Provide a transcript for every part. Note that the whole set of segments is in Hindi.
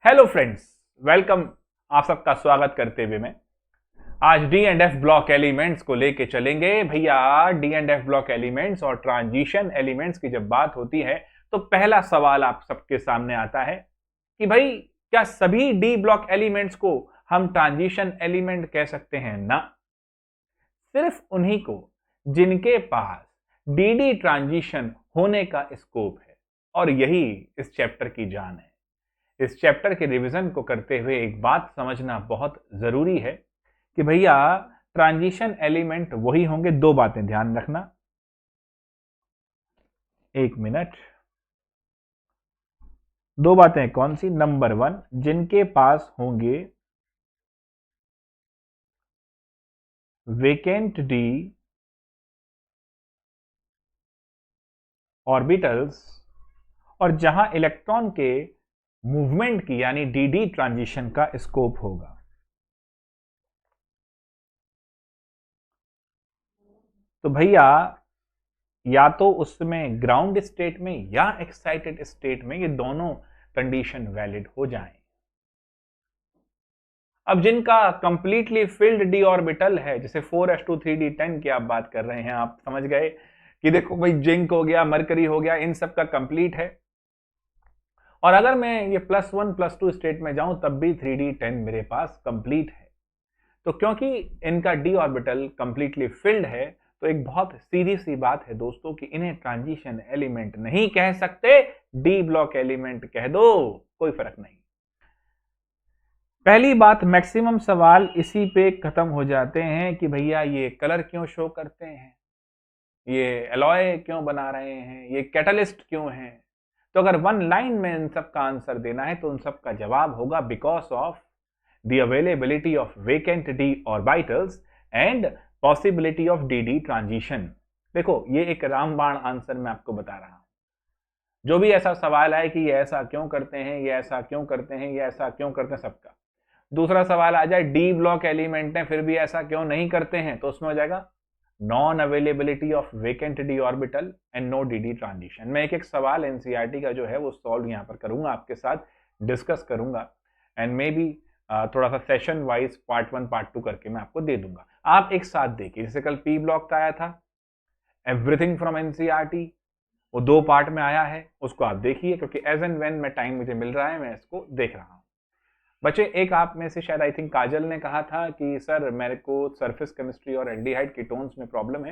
Hello friends, welcome. आप सबका स्वागत करते हुए मैं आज D and F block elements को लेके चलेंगे। भैया, D and F block elements और ट्रांजिशन एलिमेंट्स की जब बात होती है तो पहला सवाल आप सबके सामने आता है कि भाई, क्या सभी डी ब्लॉक एलिमेंट्स को हम ट्रांजिशन एलिमेंट कह सकते हैं? ना, सिर्फ उन्हीं को जिनके पास डी डी ट्रांजिशन होने का स्कोप है। और यही इस चैप्टर की जान है। इस चैप्टर के रिवीजन को करते हुए एक बात समझना बहुत जरूरी है कि भैया, ट्रांजिशन एलिमेंट वही होंगे। दो बातें ध्यान रखना, एक मिनट। दो बातें कौन सी? नंबर वन, जिनके पास होंगे वेकेंट डी ऑर्बिटल्स और जहां इलेक्ट्रॉन के मूवमेंट की यानी डी डी ट्रांजिशन का स्कोप होगा। तो भैया, या तो उसमें ग्राउंड स्टेट में या एक्साइटेड स्टेट में ये दोनों कंडीशन वैलिड हो जाएं। अब जिनका कंप्लीटली फिल्ड डी ऑर्बिटल है, जैसे 4s2 3d10 की आप बात कर रहे हैं, आप समझ गए कि देखो भाई, जिंक हो गया, मरकरी हो गया, इन सब का कंप्लीट है। और अगर मैं ये +1 +2 स्टेट में जाऊं तब भी 3d10 मेरे पास कंप्लीट है। तो क्योंकि इनका डी ऑर्बिटल कंप्लीटली फिल्ड है, तो एक बहुत सीधी सी बात है दोस्तों कि इन्हें ट्रांजिशन एलिमेंट नहीं कह सकते, डी ब्लॉक एलिमेंट कह दो, कोई फर्क नहीं। पहली बात, मैक्सिमम सवाल इसी पे खत्म हो जाते हैं कि भैया ये कलर क्यों शो करते हैं, ये एलॉय क्यों बना रहे हैं, ये कैटलिस्ट क्यों है। तो अगर वन लाइन में इन सब का आंसर देना है तो उन सब का जवाब होगा because of the availability of vacant D orbitals and possibility of D d transition. देखो, ये एक रामबाण आंसर मैं आपको बता रहा हूं। जो भी ऐसा सवाल आए कि ये ऐसा क्यों करते हैं, ये ऐसा क्यों करते हैं, ये ऐसा क्यों करते हैं, सबका दूसरा सवाल आ जाए डी ब्लॉक एलिमेंट है फिर भी ऐसा क्यों नहीं करते हैं, तो उसमें हो जाएगा non availability of vacant d orbital and no d d transition. मैं एक एक सवाल एनसीईआरटी का जो है वो सॉल्व यहां पर करूंगा, आपके साथ डिस्कस करूंगा एंड मे बी थोड़ा सा सेशन वाइज पार्ट 1 पार्ट 2 करके मैं आपको दे दूंगा। आप एक साथ देखिए, जैसे कल पी ब्लॉक का आया था एवरीथिंग फ्रॉम एनसीईआरटी, वो 2 पार्ट में आया है, उसको आप देखिए, क्योंकि एज एंड व्हेन मैं टाइम मुझे मिल रहा है मैं इसको देख रहा हूं। बच्चे, एक आप में से शायद आई थिंक काजल ने कहा था कि सर मेरे को सरफेस केमिस्ट्री और एल्डिहाइड कीटोन्स में प्रॉब्लम है।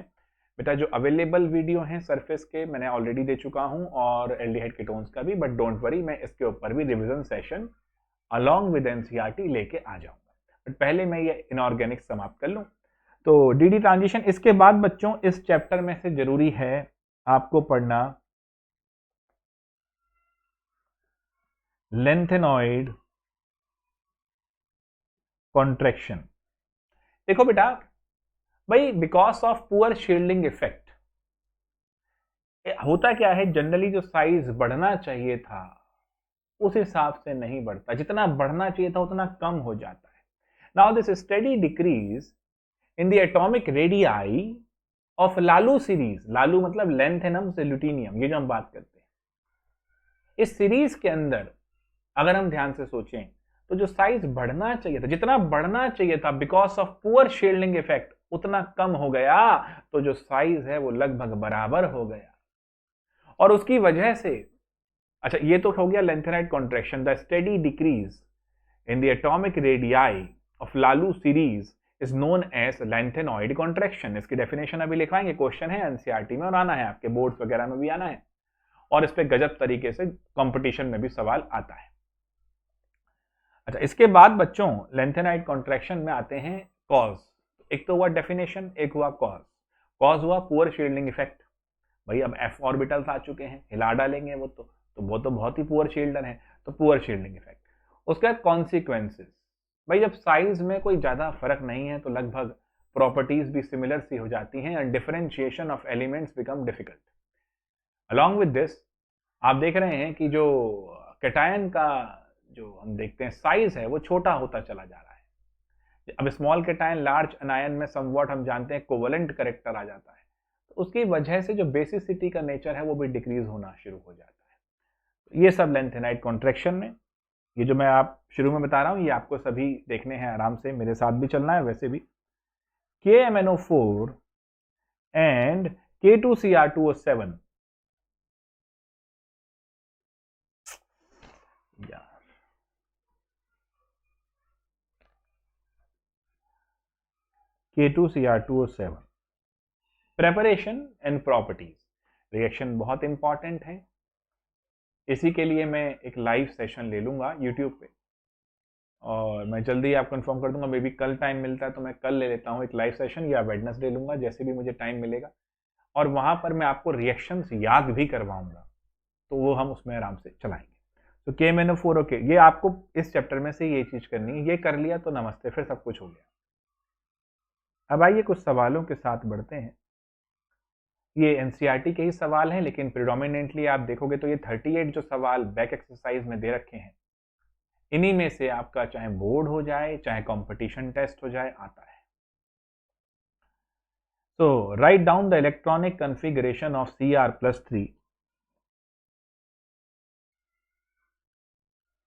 बेटा, जो अवेलेबल वीडियो हैं सरफेस के मैंने ऑलरेडी दे चुका हूं और एल्डिहाइड कीटोन्स का भी, बट डोंट वरी, मैं इसके ऊपर भी revision session along with NCERT लेके आ जाऊंगा। बट पहले मैं ये इनऑर्गेनिक समाप्त कर लूं। तो डीडी ट्रांजिशन, इसके बाद बच्चों इस चैप्टर में से जरूरी है आपको पढ़ना लेंथेनॉइड कॉन्ट्रैक्शन। देखो बेटा भाई, because of poor shielding effect होता क्या है, जनरली जो साइज बढ़ना चाहिए था उस हिसाब से नहीं बढ़ता, जितना बढ़ना चाहिए था उतना कम हो जाता है। Now this steady decrease in the atomic radii of लालू सीरीज। लालू मतलब लेंथेनम से ल्यूटिनियम, ये जो हम बात करते हैं, इस सीरीज के अंदर अगर हम ध्यान से सोचें तो जो साइज बढ़ना चाहिए था, जितना बढ़ना चाहिए था, because of poor shielding effect उतना कम हो गया। तो जो साइज है वो लगभग बराबर हो गया और उसकी वजह से, अच्छा ये तो हो गया lanthanide contraction. The steady decrease in the atomic radii of लालू series is known as lanthanoid contraction. इसकी डेफिनेशन अभी लिखवाएंगे, क्वेश्चन है एनसीईआरटी में और आना है, आपके बोर्ड्स वगैरह में भी आना है और इस पे गजब तरीके से कंपटीशन में भी सवाल आता है। अच्छा, इसके बाद बच्चों लेंथेनाइड कॉन्ट्रैक्शन में आते हैं कॉज। एक तो हुआ डेफिनेशन, एक हुआ कॉज। कॉज हुआ पुअर शील्डिंग इफेक्ट। भाई अब एफ ऑर्बिटल्स आ चुके हैं, हिला डालेंगे वो वो तो बहुत ही पुअर शील्डर है, तो पुअर शील्डिंग इफेक्ट। उसके बाद कॉन्सिक्वेंसेस। भाई जब साइज में कोई ज्यादा फर्क नहीं है तो लगभग प्रॉपर्टीज भी सिमिलर सी हो जाती हैं and differentiation of elements become difficult. Along with this आप देख रहे हैं कि जो कैटायन का जो हम देखते हैं साइज है वो छोटा होता चला जा रहा है। अब स्मॉल कैटायन लार्ज अनायन में समवॉट हम जानते हैं कोवेलेंट करेक्टर आ जाता है, तो उसकी वजह से जो बेसिसिटी का नेचर है वो भी डिक्रीज होना शुरू हो जाता है। ये सब लेंथेनाइड कॉन्ट्रैक्शन में। ये जो मैं आप शुरू में बता रहा हूं ये आपको सभी देखने हैं, आराम से मेरे साथ भी चलना है वैसे भी। KMNO4 and K2Cr2O7, yeah, K2Cr2O7, preparation and properties. Reaction बहुत इंपॉर्टेंट है, इसी के लिए मैं एक लाइव सेशन ले लूंगा यूट्यूब पे, और मैं जल्दी आपको इन्फॉर्म कर दूंगा। मे बी कल टाइम मिलता है तो मैं कल ले लेता हूँ एक लाइव सेशन, या वेडनेसडे लूंगा, जैसे भी मुझे टाइम मिलेगा, और वहां पर मैं आपको रिएक्शंस याद भी करवाऊंगा, तो वो हम उसमें आराम से चलाएंगे। तो KMNO4, ओके, ये आपको इस चैप्टर में से ये चीज करनी है, ये कर लिया तो नमस्ते, फिर सब कुछ हो गया। अब आइए कुछ सवालों के साथ बढ़ते हैं। ये एनसीईआरटी के ही सवाल हैं, लेकिन प्रिडोमिनेंटली आप देखोगे तो ये 38 जो सवाल बैक एक्सरसाइज में दे रखे हैं, इन्हीं में से आपका चाहे बोर्ड हो जाए चाहे कंपटीशन टेस्ट हो जाए आता है। तो write down the electronic configuration of Cr+3।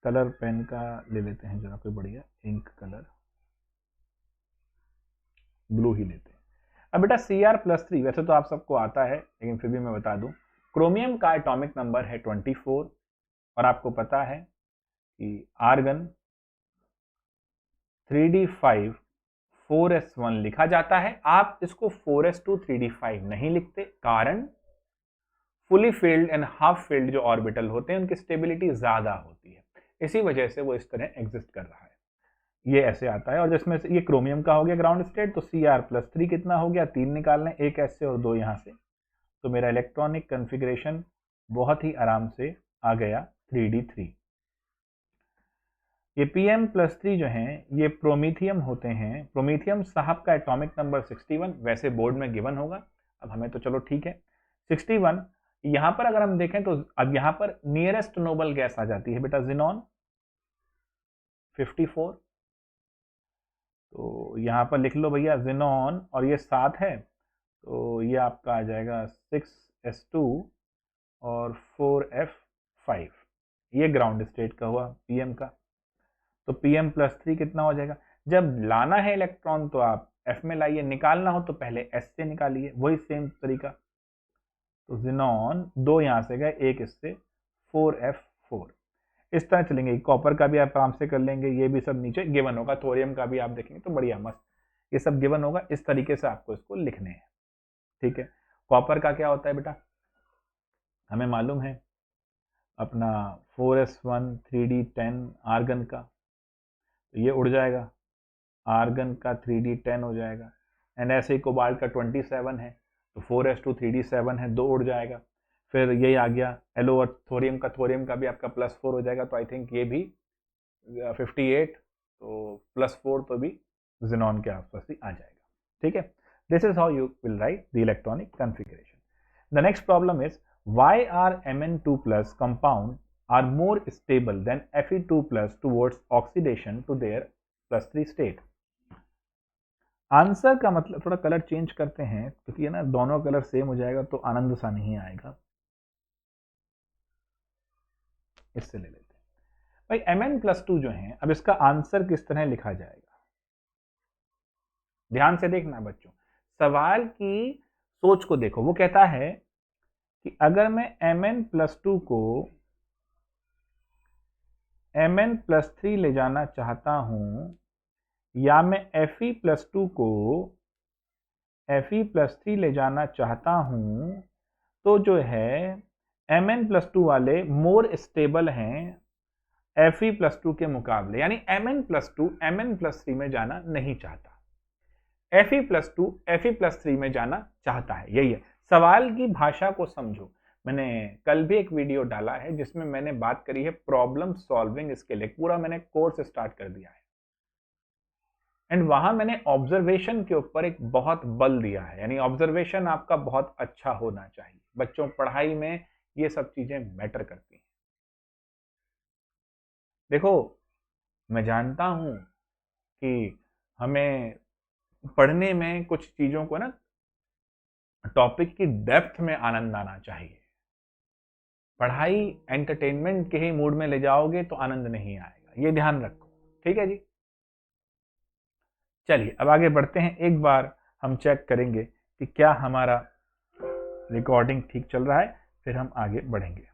Colour pen का ले लेते हैं जरा, कोई बढ़िया इंक कलर, ब्लू ही लेते हैं। अब बेटा Cr+3 वैसे तो आप सबको आता है, लेकिन फिर भी मैं बता दूं, क्रोमियम का एटॉमिक नंबर है 24, और आपको पता है कि आर्गन 3d5 4s1 लिखा जाता है। आप इसको 4s2 3d5 नहीं लिखते, कारण fully filled and half filled जो ऑर्बिटल होते हैं उनकी स्टेबिलिटी ज्यादा होती है, इसी वजह से वो इस तरह एग्जिस्ट कर रहा है। ये ऐसे आता है, और जिसमें से ये क्रोमियम का हो गया ग्राउंड स्टेट, तो Cr+3 कितना हो गया, 3 निकालना, एक ऐसे और 2 यहाँ से, तो मेरा इलेक्ट्रॉनिक कॉन्फ़िगरेशन बहुत ही आराम से आ गया 3d3। ये Pm+3 जो हैं ये प्रोमीथियम होते हैं। प्रोमीथियम साहब का एटॉमिक नंबर 61, वैसे बोर्ड में गिवन होगा, अब हमें तो चलो ठीक है 61। यहाँ पर अगर हम देखें तो अब यहाँ पर नियरेस्ट नोबल गैस आ जाती है बेटा जिनॉन 54, तो यहाँ पर लिख लो भैया जिनॉन, और ये 7 है, तो ये आपका आ जाएगा 6s2 और 4f5, ये ग्राउंड स्टेट का हुआ पीएम का। तो Pm+3 कितना हो जाएगा, जब लाना है इलेक्ट्रॉन तो आप F में लाइए, निकालना हो तो पहले S से निकालिए, वही सेम तरीका। तो जिनॉन 2 यहाँ से गए, एक इससे 4f4, इस तरह चलेंगे। कॉपर का भी आप आराम से कर लेंगे, ये भी सब नीचे गिवन होगा। थोरियम का भी आप देखेंगे तो बढ़िया मस्त, ये सब गिवन होगा, इस तरीके से आपको इसको लिखने हैं, ठीक है। कॉपर का क्या होता है बेटा, हमें मालूम है अपना 4s1 3d10 आर्गन का, तो ये उड़ जाएगा, आर्गन का 3d10 हो जाएगा, एंड ऐसे ही कोबाल्ट का 27 है, तो 4s2 3d7 है, 2 उड़ जाएगा। फिर यही आ गया एलो और थोरियम का भी आपका +4 हो जाएगा, तो आई थिंक ये भी 58, तो +4 तो भी जिनॉन के आसपास ही आ जाएगा, ठीक है। This is how you will write the electronic configuration. The next problem is why are Mn2+ compound are more stable than Fe2+ towards oxidation to their +3 state। Answer का मतलब, थोड़ा कलर चेंज करते हैं क्योंकि है ना दोनों कलर सेम हो जाएगा तो आनंद सा नहीं आएगा, इससे ले लेते हैं भाई Mn+2 जो है। अब इसका आंसर किस तरह लिखा जाएगा, ध्यान से देखना बच्चों, सवाल की सोच को देखो। वो कहता है कि अगर मैं Mn+2 को Mn+3 ले जाना चाहता हूं, या मैं Fe+2 को Fe+3 ले जाना चाहता हूं, तो जो है Mn+2 वाले मोर स्टेबल हैं Fe+2 के मुकाबले, यानी Mn+2 Mn+3 में जाना नहीं चाहता, Fe+2 Fe+3 में जाना चाहता है। यही है, सवाल की भाषा को समझो। मैंने कल भी एक वीडियो डाला है जिसमें मैंने बात करी है प्रॉब्लम सॉल्विंग स्किल, एक पूरा मैंने कोर्स स्टार्ट कर दिया है, एंड वहां मैंने ऑब्जर्वेशन के ऊपर एक बहुत बल दिया है, यानी ऑब्जर्वेशन आपका बहुत अच्छा होना चाहिए। बच्चों पढ़ाई में ये सब चीजें मैटर करती हैं। देखो मैं जानता हूं कि हमें पढ़ने में कुछ चीजों को ना टॉपिक की डेप्थ में आनंद आना चाहिए, पढ़ाई एंटरटेनमेंट के ही मूड में ले जाओगे तो आनंद नहीं आएगा। ये ध्यान रखो, ठीक है जी। चलिए अब आगे बढ़ते हैं। एक बार हम चेक करेंगे कि क्या हमारा रिकॉर्डिंग ठीक चल रहा है, फिर हम आगे बढ़ेंगे।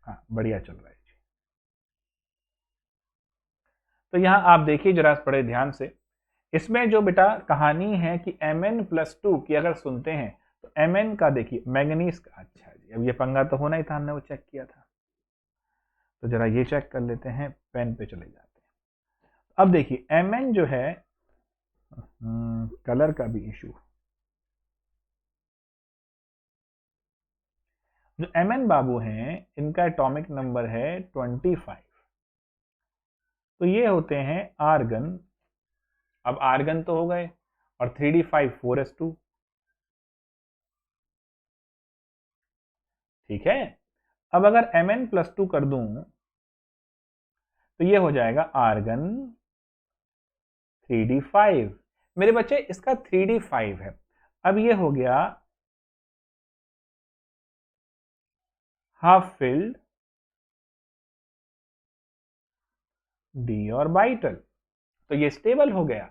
हाँ, बढ़िया चल रहा है जी। तो यहां आप देखिए जरा बड़े ध्यान से, इसमें जो बेटा कहानी है कि Mn+2 की अगर सुनते हैं तो Mn का देखिए मैंगनीज का, अच्छा जी अब ये पंगा तो होना ही था, हमने वो चेक किया था। तो जरा ये चेक कर लेते हैं, पेन पे चले जाते हैं। अब देखिए Mn जो है, कलर का भी इशू, जो Mn बाबू हैं इनका एटॉमिक नंबर है 25। तो ये होते हैं आर्गन। अब आर्गन तो हो गए, और 3d5 4s2, ठीक है। अब अगर Mn+2 कर दूं तो ये हो जाएगा आर्गन 3d5। मेरे बच्चे इसका 3d5 है। अब ये हो गया हाफ फिल्ड d ऑर्बिटल, तो ये स्टेबल हो गया।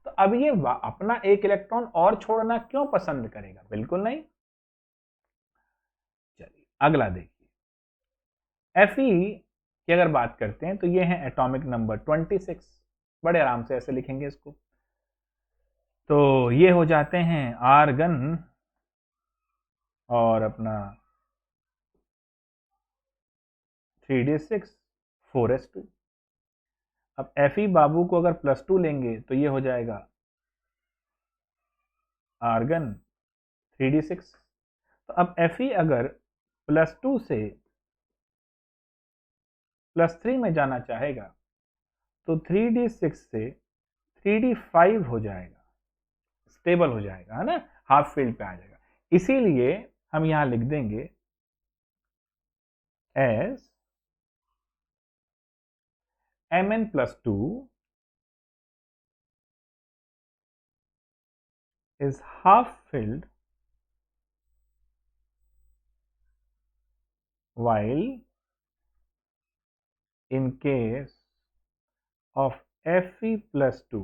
तो अब ये अपना एक इलेक्ट्रॉन और छोड़ना क्यों पसंद करेगा? बिल्कुल नहीं। चलिए अगला देखिए, Fe की अगर बात करते हैं तो ये है एटॉमिक नंबर 26। बड़े आराम से ऐसे लिखेंगे इसको। तो ये हो जाते हैं आर्गन और अपना 3d6 4s2। अब Fe बाबू को अगर +2 लेंगे तो ये हो जाएगा आर्गन 3d6। तो अब Fe अगर +2 से +3 में जाना चाहेगा तो 3d6 से 3d5 हो जाएगा, स्टेबल हो जाएगा, है ना, हाफ फील्ड पे आ जाएगा। इसीलिए हम यहां लिख देंगे S Mn+2 is half filled while in case of Fe+2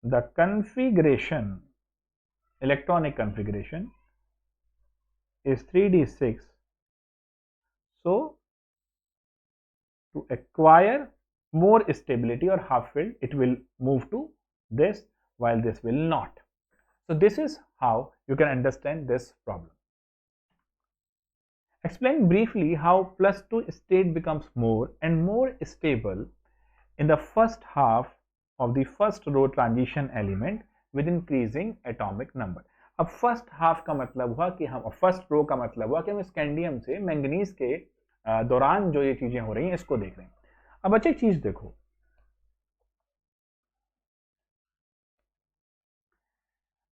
the configuration, electronic configuration is 3d6. So to acquire more stability or half filled, it will move to this while this will not. So this is how you can understand this problem. Explain briefly how +2 state becomes more and more stable in the first half of the first row transition element with increasing atomic number. अब फर्स्ट हाफ का मतलब हुआ कि हम, फर्स्ट रो का मतलब हुआ कि हम स्कैंडियम से मैंगनीज के दौरान जो ये चीजें हो रही हैं इसको देख रहे हैं। अब बच्चे एक चीज देखो,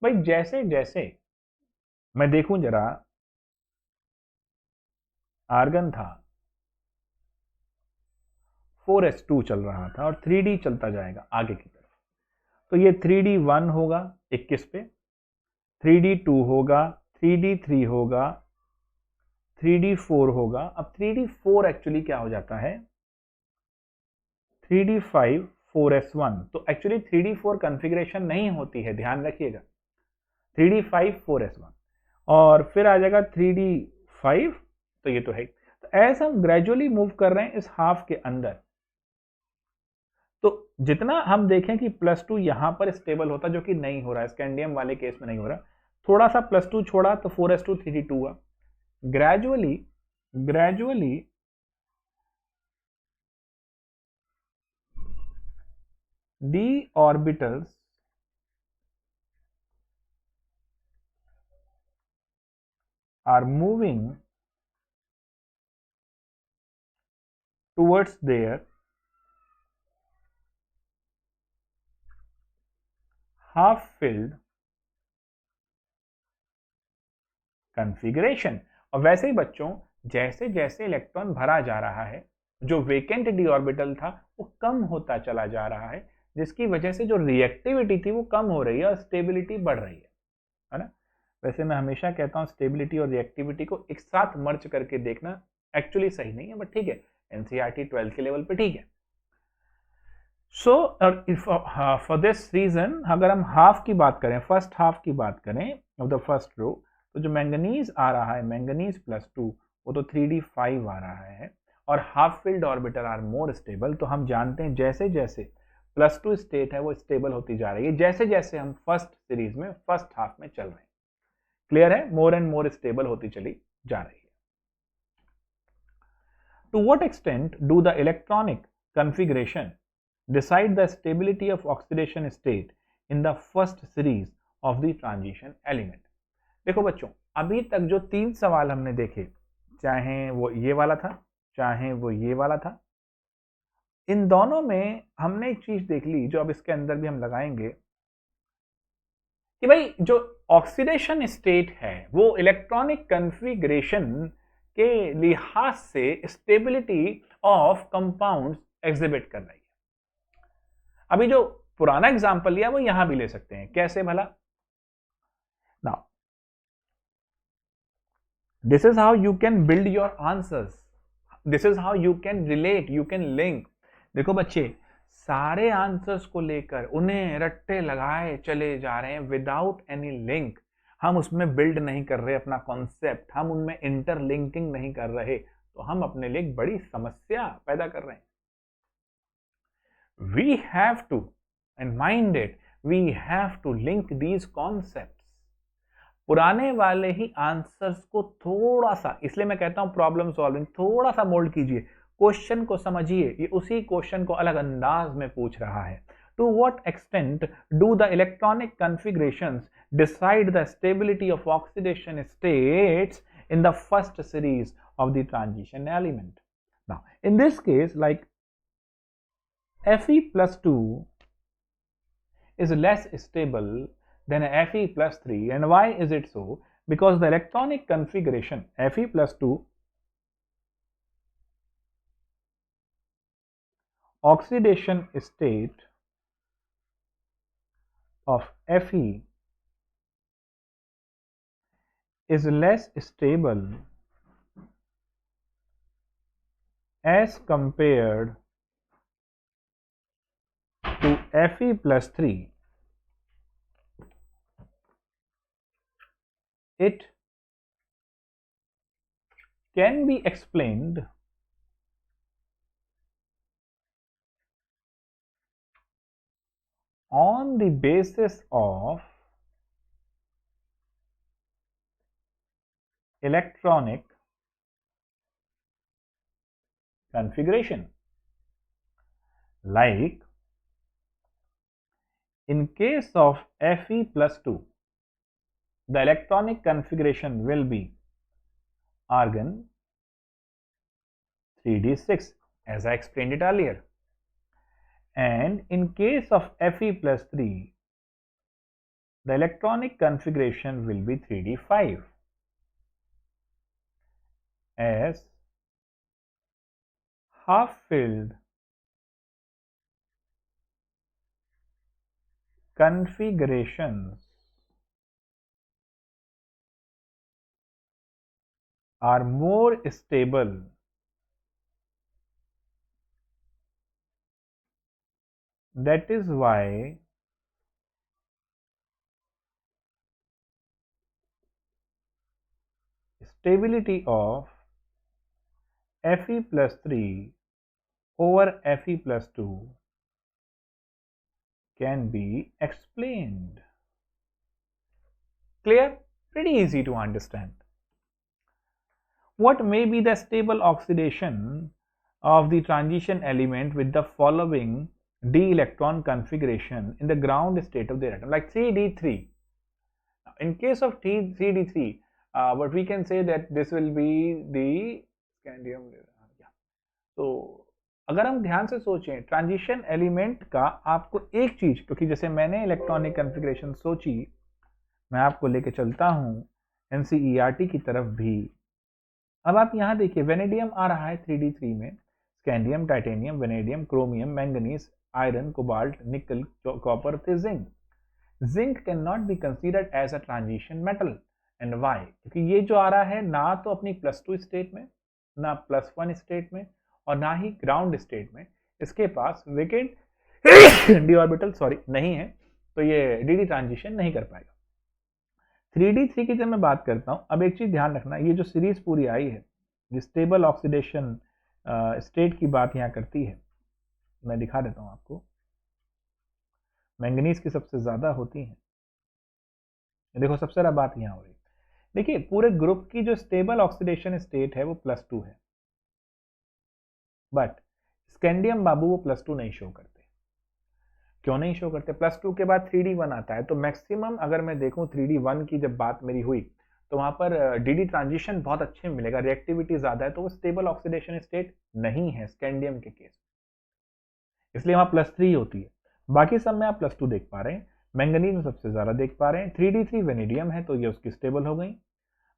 भाई जैसे जैसे मैं देखूं जरा, आर्गन था 4s2 चल रहा था और 3d चलता जाएगा आगे की तरफ। तो ये 3d1 होगा 21 पे, 3d2 होगा, 3d3 होगा, 3d4 होगा। अब 3d4 एक्चुअली क्या हो जाता है, 3d5 4s1। तो एक्चुअली 3d4 कॉन्फ़िगरेशन नहीं होती है, ध्यान रखिएगा, 3d5 4s1 और फिर आ जाएगा 3d5। तो ये तो है। तो ऐसा हम ग्रेजुअली मूव कर रहे हैं इस हाफ के अंदर। तो जितना हम देखें कि +2 यहां पर स्टेबल होता, जो कि नहीं हो रहा है, स्कैंडियम वाले केस में नहीं हो रहा, थोड़ा सा +2 छोड़ा तो 4s2 3d2 हुआ। Gradually d orbitals are moving towards their half filled configuration। और वैसे ही बच्चों, जैसे जैसे इलेक्ट्रॉन भरा जा रहा है, जो वेकेंट d ऑर्बिटल था वो कम होता चला जा रहा है, जिसकी वजह से जो रिएक्टिविटी थी वो कम हो रही है और स्टेबिलिटी बढ़ रही है ना। वैसे मैं हमेशा कहता हूँ स्टेबिलिटी और रिएक्टिविटी को एक साथ मर्ज करके देखना एक्चुअली सही नहीं है, बट ठीक है, एनसीईआरटी 12th के लेवल पे ठीक है। सो फॉर दिस रीजन अगर हम हाफ की बात करें, फर्स्ट हाफ की बात करें ऑफ द फर्स्ट रो, तो जो मैंगनीज आ रहा है, मैंगनीज +2, वो तो 3d5 आ रहा है, और half filled orbital are more stable. तो हम जानते हैं जैसे जैसे +2 स्टेट है वो स्टेबल होती जा रही है, जैसे जैसे हम फर्स्ट सीरीज में फर्स्ट हाफ में चल रहे हैं। क्लियर है, मोर एंड मोर स्टेबल होती चली जा रही है। To what extent do the electronic configuration decide the stability of oxidation state in the first series of the transition element। देखो बच्चों, अभी तक जो 3 सवाल हमने देखे, चाहे वो ये वाला था, चाहे वो ये वाला था, इन दोनों में हमने एक चीज देख ली जो अब इसके अंदर भी हम लगाएंगे कि भाई जो ऑक्सीडेशन स्टेट है वो इलेक्ट्रॉनिक कॉन्फ़िगरेशन के लिहाज से स्टेबिलिटी ऑफ कंपाउंड्स एग्जिबिट कर रही है। अभी जो पुराना एग्जांपल लिया वो यहां भी ले सकते हैं, कैसे भला? Now this is how you can build your answers, this is how you can relate, you can link. देखो बच्चे, सारे आंसर्स को लेकर उन्हें रट्टे लगाए चले जा रहे हैं विदाउट एनी लिंक। हम उसमें बिल्ड नहीं कर रहे अपना कॉन्सेप्ट, हम उनमें इंटरलिंकिंग नहीं कर रहे, तो हम अपने लिए एक बड़ी समस्या पैदा कर रहे हैं। We have to, and mind it, we have to link these concepts। पुराने वाले ही आंसर्स को थोड़ा सा, इसलिए मैं कहता हूं प्रॉब्लम सॉल्विंग, थोड़ा सा मोल्ड कीजिए, क्वेश्चन को समझिए, ये उसी क्वेश्चन को अलग अंदाज में पूछ रहा है। To what extent do the electronic configurations decide the stability of oxidation states in the first series of the transition element? Now in this case, like Fe+2 is less stable than Fe+3, and why is it so? Because the electronic configuration Fe+2 oxidation state of Fe is less stable as compared to Fe+3. It can be explained on the basis of electronic configuration. Like in case of Fe+2, the electronic configuration will be argon 3d6, as I explained it earlier. And in case of Fe+3, the electronic configuration will be 3d5, as half-filled configurations are more stable that is why stability of Fe+3 over Fe+2 can be explained. Clear? Pretty easy to understand. What may be the stable oxidation of the transition element with the following d electron configuration in the ground state of the atom, like 3d3? In case of 3d3, but we can say that this will be the scandium. तो अगर हम ध्यान से सोचें ट्रांजिशन एलिमेंट का, आपको एक चीज, क्योंकि जैसे मैंने इलेक्ट्रॉनिक कॉन्फ़िगरेशन सोची, मैं आपको लेके चलता हूं एनसीईआरटी की तरफ भी। अब आप यहां देखिए, वेनेडियम आ रहा है 3d3 में, scandium, titanium, vanadium, chromium, manganese, iron, cobalt, nickel, copper, zinc. Zinc cannot be considered as a transition metal and why, क्योंकि ये जो आ रहा है ना तो अपनी +2 स्टेट में, ना +1 स्टेट में, और ना ही ग्राउंड स्टेट में इसके पास वेकेंट डी ऑर्बिटल नहीं है, तो ये डी ट्रांजिशन नहीं कर पाएगा। 3D3 की जब मैं बात करता हूं, अब एक चीज ध्यान रखना, ये जो सीरीज पूरी आई है, जो स्टेबल ऑक्सीडेशन स्टेट की बात यहाँ करती है, मैं दिखा देता हूं आपको। मैंगनीज की सबसे ज्यादा होती है, देखो सबसे ज्यादा बात यहाँ हो रही है। देखिए पूरे ग्रुप की जो स्टेबल ऑक्सीडेशन स्टेट है वो +2 है, बट स्कैंडियम बाबू वो +2 नहीं शो करते। क्यों नहीं शो करते? +2 के बाद 3D1 आता है, तो मैक्सिमम अगर मैं देखूं 3D1 की जब बात मेरी हुई तो वहां पर डी ट्रांजिशन बहुत अच्छे मिलेगा, रिएक्टिविटी ज्यादा है, तो वो स्टेबल ऑक्सीडेशन स्टेट नहीं है स्कैंडियम के केस, इसलिए वहां +3 होती है। बाकी सब में आप +2 देख पा रहे हैं, मैंगनीज में सबसे ज्यादा देख पा रहे हैं। 3D3 वेनेडियम है तो ये उसकी स्टेबल हो गई।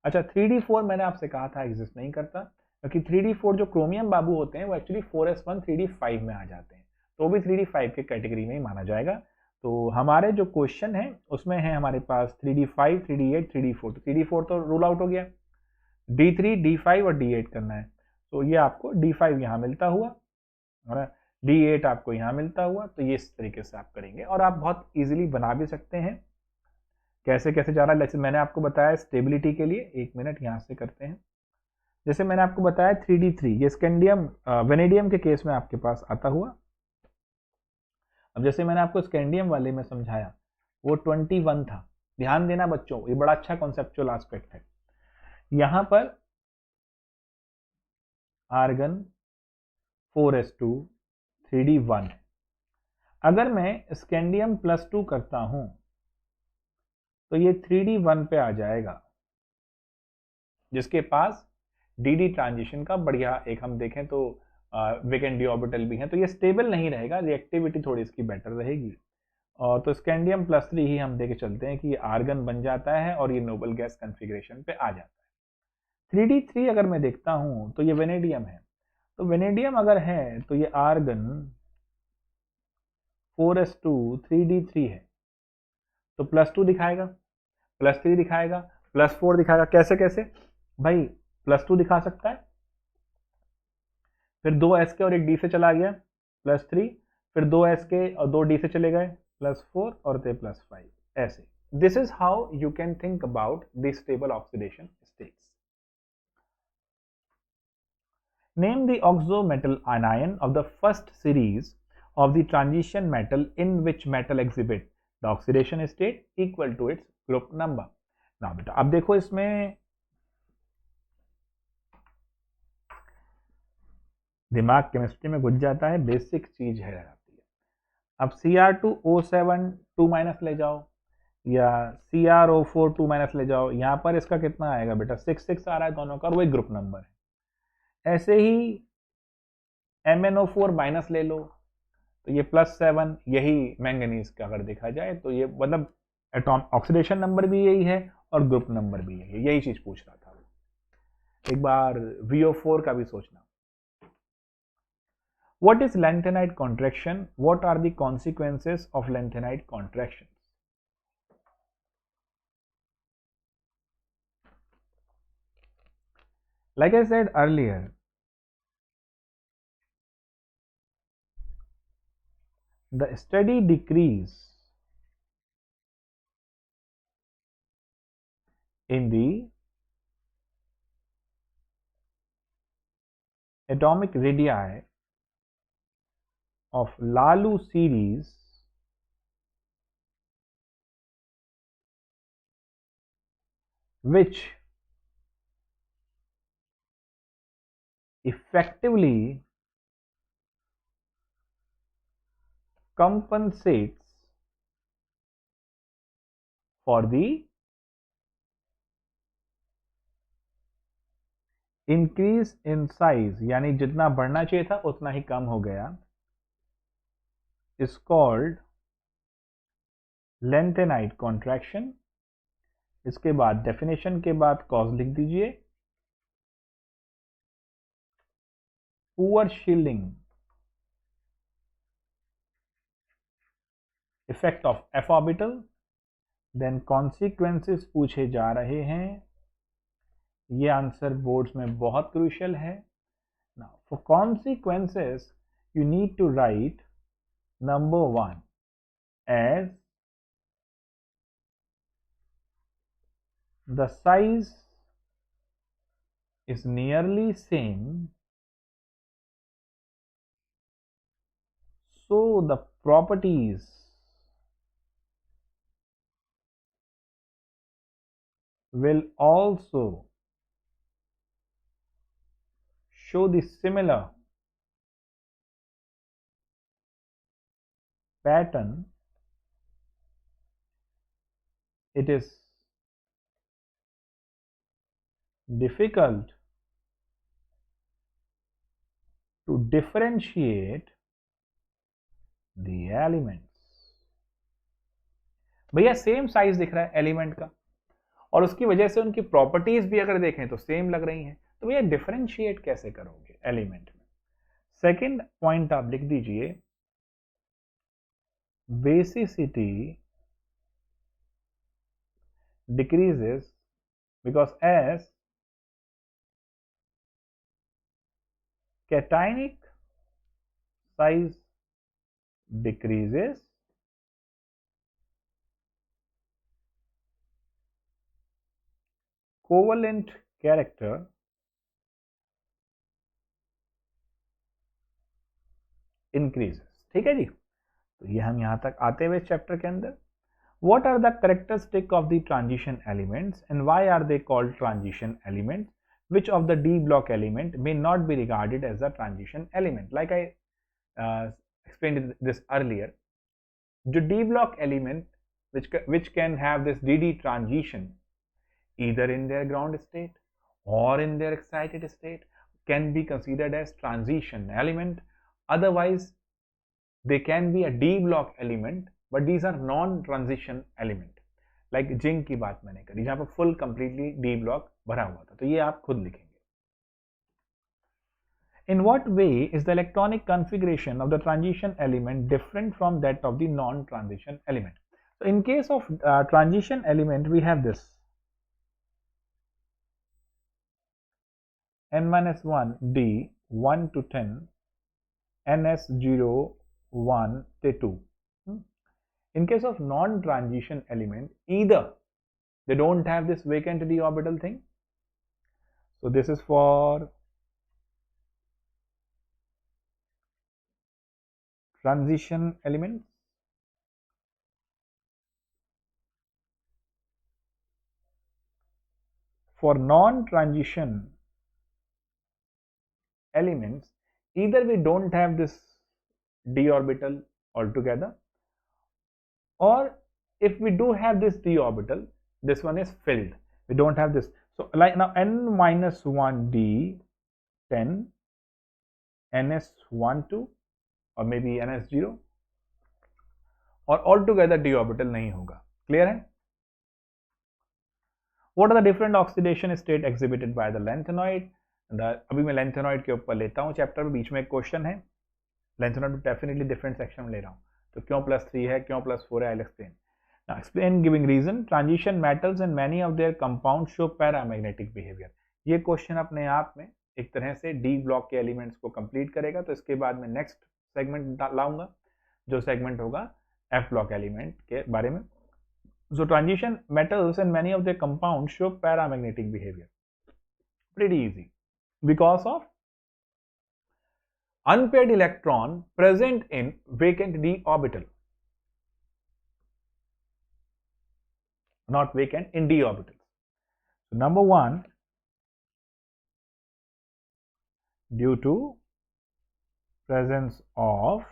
अच्छा 3D4 मैंने आपसे कहा था एग्जिस्ट नहीं करता, क्योंकि 3D4 जो क्रोमियम बाबू होते हैं वो एक्चुअली 4s1 3D5 में आ जाते हैं, तो भी 3D5 के कैटेगरी में ही माना जाएगा। तो हमारे जो क्वेश्चन है उसमें है हमारे पास 3D5, 3D8, 3D4, तो 3D4 तो रूल आउट हो गया, D3, D5 और D8 करना है, तो ये आपको D5 यहाँ मिलता हुआ और D8 आपको यहाँ मिलता हुआ, तो ये इस तरीके से आप करेंगे और आप बहुत इजीली बना भी सकते हैं। कैसे कैसे जा रहा है, जैसे मैंने आपको बताया स्टेबिलिटी के लिए, 1 मिनट यहाँ से करते हैं। जैसे मैंने आपको बताया 3D3 ये स्कैंडियम वेनेडियम के केस में आपके पास आता हुआ। अब जैसे मैंने आपको स्कैंडियम वाले में समझाया वो 21 था, ध्यान देना बच्चों, ये बड़ा अच्छा कॉन्सेप्चुअल एस्पेक्ट है। यहां पर आर्गन 4s2 3D1 है, अगर मैं स्कैंडियम +2 करता हूं तो ये 3D1 पे आ जाएगा, जिसके पास डी ट्रांजिशन का बढ़िया एक हम देखें तो वेकेंट डी ऑर्बिटल भी है, तो ये स्टेबल नहीं रहेगा, रिएक्टिविटी थोड़ी इसकी बेटर रहेगी। और तो स्कैंडियम +3 ही हम देके चलते हैं कि ये आर्गन बन जाता है और ये नोबल गैस कॉन्फ़िगरेशन पे आ जाता है। 3D3 अगर मैं देखता हूं तो ये वेनेडियम है, तो वेनेडियम अगर है तो ये आर्गन 4s2 3D3 है, तो +2 दिखाएगा, +3 दिखाएगा, +4 दिखाएगा। कैसे कैसे भाई? +2 दिखा सकता है, फिर 2s के और एक d से चला गया +3, फिर 2s के और 2d से चले गए +4 और थे +5, ऐसे। This is how you can think about the stable oxidation states. Name the oxo metal anion of the first series of the transition metal in which metal exhibit the oxidation state equal to its group number. Now बेटा अब देखो इसमें दिमाग केमिस्ट्री में घुस जाता है, बेसिक चीज है जाती है। अब Cr2O7 2- ले जाओ या CrO4 2- ले जाओ, यहां पर इसका कितना आएगा बेटा? 6 आ रहा है दोनों का, वही ग्रुप नंबर है। ऐसे ही MnO4- ले लो तो ये +7, यही मैंगनीज का अगर देखा जाए तो ये मतलब एटॉम ऑक्सीडेशन नंबर भी यही है और ग्रुप नंबर भी यही है, यही चीज पूछ रहा था वो। एक बार VO4 का भी सोचना। What is lanthanide contraction? What are the consequences of lanthanide contraction? Like I said earlier, the steady decrease in the atomic radii of LALU series which effectively compensates for the increase in size, यानी जितना बढ़ना चाहिए था उतना ही कम हो गया, is called lanthanide contraction। इसके बाद डेफिनेशन के बाद कॉज लिख दीजिए, poor shielding effect of f orbital then consequences पूछे जा रहे हैं, ये आंसर बोर्ड्स में बहुत क्रूशियल है। Now for consequences you need to write number 1 as the size is nearly same, so the properties will also show the similar pattern. It is difficult to differentiate the elements. भैया सेम साइज दिख रहा है एलिमेंट का और उसकी वजह से उनकी प्रॉपर्टीज भी अगर देखें तो सेम लग रही हैं, तो भैया डिफरेंशिएट कैसे करोगे एलिमेंट में? सेकंड पॉइंट आप लिख दीजिए, basicity decreases because as cationic size decreases, covalent character increases. ठीक है जी, तो ये हम यहां तक आते हुए चैप्टर के अंदर, what are the characteristic of the transition elements and why are they called transition elements? Which of the D block element may not be regarded as a transition element? Like I explained this earlier, the D block element which can have this DD transition either in their ground state or in their excited state can be considered as transition element. Otherwise they can be a D block element, but these are non-transition element. Like zinc की बात मैंने करी, जहां पर फुल कंप्लीटली डी ब्लॉक भरा हुआ था, तो ये आप खुद लिखेंगे. In what way is the electronic configuration of the transition element different from that of the non-transition element? So in case of transition element, we have this n-1 d 1 to 10 ns0 1 to 2. In case of non-transition element, either they don't have this vacant d orbital thing, so this is for transition elements, for non-transition elements, either we don't have this d orbital altogether, or if we do have this d orbital, this one is filled, we don't have this. So like now n-1 d 10 ns1 2 और मे बी ns0 और ऑल टूगेदर d ऑर्बिटल नहीं होगा. क्लियर है? What are the different oxidation state exhibited by the lanthanide? अभी मैं lanthanide के ऊपर लेता हूँ चैप्टर में, बीच में एक क्वेश्चन है, lanthanide डेफिनेटली डिफरेंट सेक्शन में ले रहा हूँ, तो क्यों +3 है, क्यों +4 है, I'll explain. Now explain giving reason. Transition metals and many of their compounds show paramagnetic behavior. ये क्वेश्चन अपने आप में एक तरह से डी ब्लॉक के एलिमेंट्स को कंप्लीट करेगा, तो इसके बाद मैं नेक्स्ट सेगमेंट लाऊंगा जो सेगमेंट होगा एफ ब्लॉक एलिमेंट के बारे में. So transition metals and many of their compounds show paramagnetic behavior. Pretty easy, because of unpaired electron present in vacant d orbital, not vacant, in d orbital. So number 1, due to presence of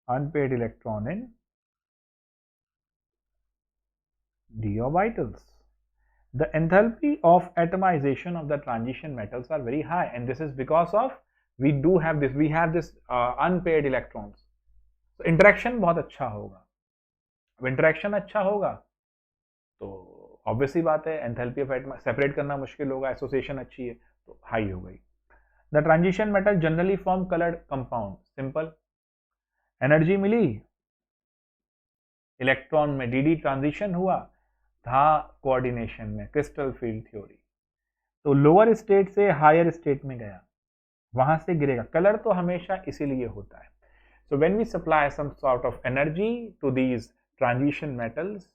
unpaired electron in d orbitals, the enthalpy of atomization of the transition metals are very high, and this is because of we have this unpaired electrons. So interaction बहुत अच्छा होगा. अब इंटरेक्शन अच्छा होगा तो ऑब्वियसली बात है एंथैल्पी ऑफ एटम सेपरेट करना मुश्किल होगा, एसोसिएशन अच्छी है तो हाई हो गई. The transition metal generally form coloured compound. Simple. Energy मिली इलेक्ट्रॉन में डी ट्रांजिशन हुआ था कोऑर्डिनेशन में, क्रिस्टल फील्ड थ्योरी। तो लोअर स्टेट से हायर स्टेट में गया, वहां से गिरेगा। कलर तो हमेशा इसीलिए होता है। So when we supply some sort of energy to these transition metals,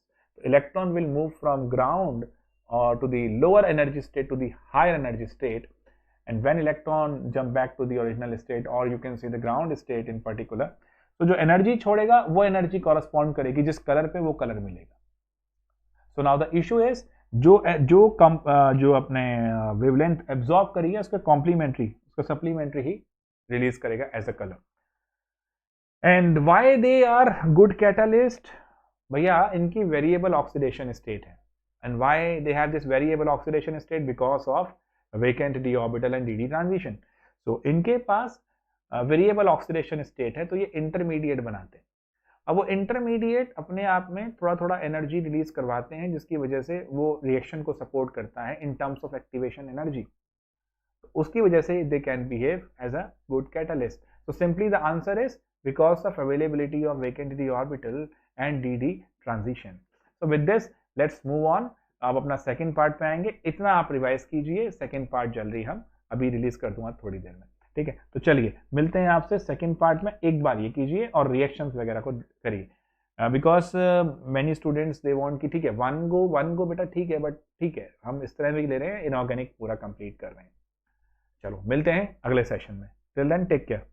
electron will move from ground or to the lower energy state to the higher energy state, and when electron jump back to the original state, or you can say the ground state in particular, तो जो एनर्जी छोड़ेगा वो एनर्जी कॉरस्पॉन्ड करेगी जिस कलर पे वो कलर मिलेगा। So now the issue is जो अपने वेवलेंथ एब्जॉर्ब करी है उसका कॉम्प्लीमेंट्री, उसका सप्लीमेंट्री ही रिलीज करेगा as a colour. And why they are good catalyst? भैया इनकी वेरिएबल ऑक्सीडेशन स्टेट है। And why they have this variable oxidation state? Because of vacant d orbital and d transition. So इनके पास वेरिएबल ऑक्सीडेशन स्टेट है, तो ये इंटरमीडिएट बनाते हैं। अब वो इंटरमीडिएट अपने आप में थोड़ा थोड़ा एनर्जी रिलीज करवाते हैं, जिसकी वजह से वो रिएक्शन को सपोर्ट करता है in terms of activation energy. तो उसकी वजह से they can behave as a good catalyst. So simply the answer is because of availability of vacant d orbital and dd transition. So with this let's move on. अब अपना सेकंड पार्ट पे आएंगे। इतना आप रिवाइज कीजिए, सेकंड पार्ट जल्दी हम अभी रिलीज कर दूंगा थोड़ी देर में, ठीक है? तो चलिए मिलते हैं आपसे सेकंड पार्ट में। एक बार ये कीजिए और रिएक्शंस वगैरह को करिए, because many students they want कि ठीक है वन गो बेटा, ठीक है, बट ठीक है हम इस तरह भी ले रहे हैं, इनऑर्गेनिक पूरा कंप्लीट कर रहे हैं। चलो मिलते हैं अगले सेशन में। Till then take care.